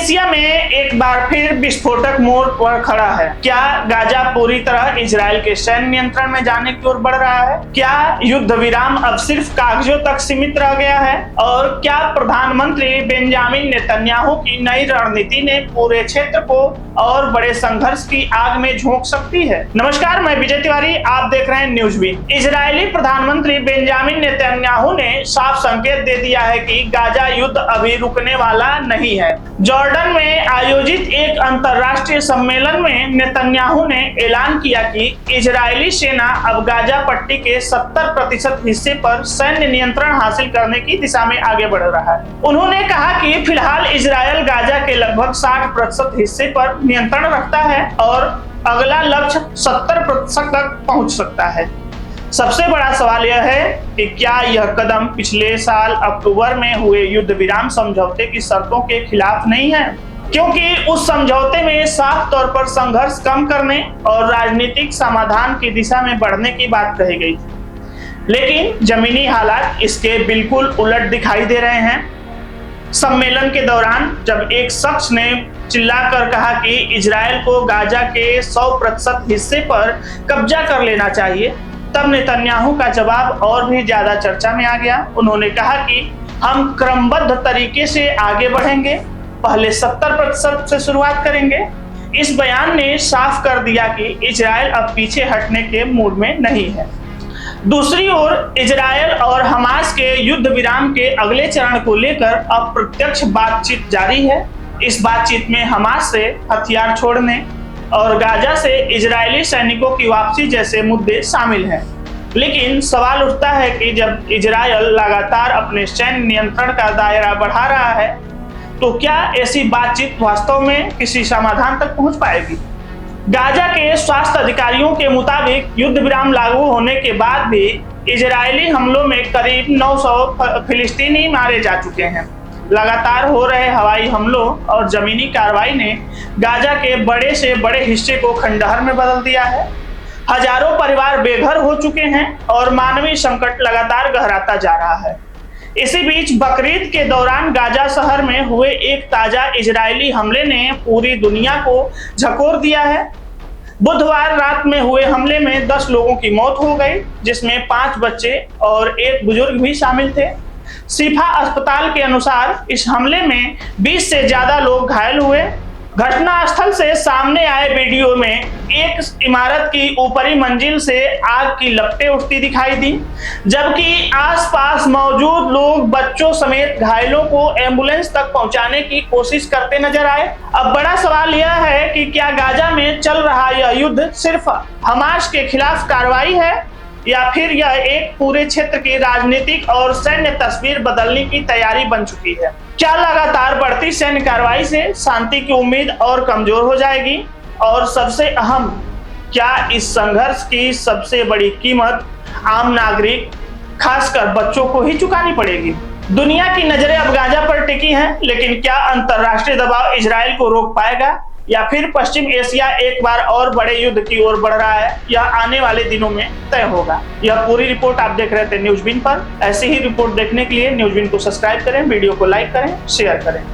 Asia में एक बार फिर विस्फोटक मोड़ पर खड़ा है। क्या गाजा पूरी तरह इजराइल के सैन्य नियंत्रण में जाने की ओर बढ़ रहा है? क्या युद्ध विराम अब सिर्फ कागजों तक सीमित रह गया है? और क्या प्रधानमंत्री बेंजामिन नेतन्याहू की नई रणनीति ने पूरे क्षेत्र को और बड़े संघर्ष की आग में झोंक सकती है? नमस्कार, मैं विजय तिवारी, आप देख रहे हैं न्यूज़बीन। इजरायली प्रधानमंत्री बेंजामिन नेतन्याहू ने साफ संकेत दे दिया है कि गाजा युद्ध अभी रुकने वाला नहीं है। जॉर्डन में आयोजित एक अंतर्राष्ट्रीय सम्मेलन में नेतन्याहू ने ऐलान किया कि इजरायली सेना अब गाजा पट्टी के 70% हिस्से पर सैन्य नियंत्रण हासिल करने की दिशा में आगे बढ़ रहा है। उन्होंने कहा कि फिलहाल इजरायल गाजा के लगभग 60% हिस्से पर नियंत्रण रखता है और अगला लक्ष्य 70% तक पहुंच सकता है। सबसे बड़ा सवाल यह है कि क्या यह कदम पिछले साल अक्टूबर में हुए युद्ध विराम समझौते की शर्तों के खिलाफ नहीं है, क्योंकि उस समझौते में साफ तौर पर संघर्ष कम करने और राजनीतिक समाधान की दिशा में बढ़ने की बात कही गई थी। लेकिन जमीनी हालात इसके बिल्कुल उलट दिखाई दे रहे हैं। सम्मेलन के दौरान जब एक शख्स ने चिल्लाकर कहा कि इजरायल को गाजा के 100% हिस्से पर कब्जा कर लेना चाहिए, तब नेतन्याहू का जवाब और भी ज्यादा चर्चा में आ गया। उन्होंने कहा कि हम क्रमबद्ध तरीके से आगे बढ़ेंगे, पहले 70% से शुरुआत करेंगे। इस बयान ने साफ कर दिया कि इजरायल अब पीछे हटने के मूड में नहीं है। दूसरी ओर इजरायल और हमास के युद्ध विराम के अगले चरण को लेकर अप्रत्यक्ष बातचीत जारी है। इस बातचीत में हमास से हथियार छोड़ने और गाजा से इजरायली सैनिकों की वापसी जैसे मुद्दे शामिल हैं। लेकिन सवाल उठता है कि जब इजरायल लगातार अपने सैन्य नियंत्रण का दायरा बढ़ा रहा है, तो क्या ऐसी बातचीत वास्तव में किसी समाधान तक पहुंच पाएगी? गाजा के स्वास्थ्य अधिकारियों के मुताबिक युद्ध विराम लागू होने के बाद भी इजरायली हमलों में करीब 900 फिलिस्तीनी मारे जा चुके हैं। लगातार हो रहे हवाई हमलों और जमीनी कार्रवाई ने गाजा के बड़े से बड़े हिस्से को खंडहर में बदल दिया है। हजारों परिवार बेघर हो चुके हैं और मानवीय संकट लगातार गहराता जा रहा है। इसी बीच बकरीद के दौरान गाजा शहर में हुए एक ताजा इजरायली हमले ने पूरी दुनिया को झकोर दिया है। बुधवार रात में हुए हमले में 10 लोगों की मौत हो गई, जिसमें 5 बच्चे और एक बुजुर्ग भी शामिल थे। शिफा अस्पताल के अनुसार इस हमले में 20 से ज्यादा लोग घायल हुए। घटनास्थल से सामने आए वीडियो में एक इमारत की ऊपरी मंजिल से आग की लपटें उठती दिखाई दी, जबकि आसपास मौजूद लोग बच्चों समेत घायलों को एम्बुलेंस तक पहुंचाने की कोशिश करते नजर आए। अब बड़ा सवाल यह है कि क्या गाजा में चल रहा यह युद्ध सिर्फ हमास के खिलाफ कार्रवाई है, या फिर यह एक पूरे क्षेत्र की राजनीतिक और सैन्य तस्वीर बदलने की तैयारी बन चुकी है? क्या लगातार बढ़ती सैन्य कार्रवाई से शांति की उम्मीद और कमजोर हो जाएगी? और सबसे अहम, क्या इस संघर्ष की सबसे बड़ी कीमत आम नागरिक, खासकर बच्चों को ही चुकानी पड़ेगी? दुनिया की नजरें अब गाजा पर टिकी हैं, लेकिन क्या अंतरराष्ट्रीय दबाव इजरायल को रोक पाएगा, या फिर पश्चिम एशिया एक बार और बड़े युद्ध की ओर बढ़ रहा है? यह आने वाले दिनों में तय होगा। यह पूरी रिपोर्ट आप देख रहे थे न्यूज़बीन पर। ऐसी ही रिपोर्ट देखने के लिए न्यूज़बीन को सब्सक्राइब करें, वीडियो को लाइक करें, शेयर करें।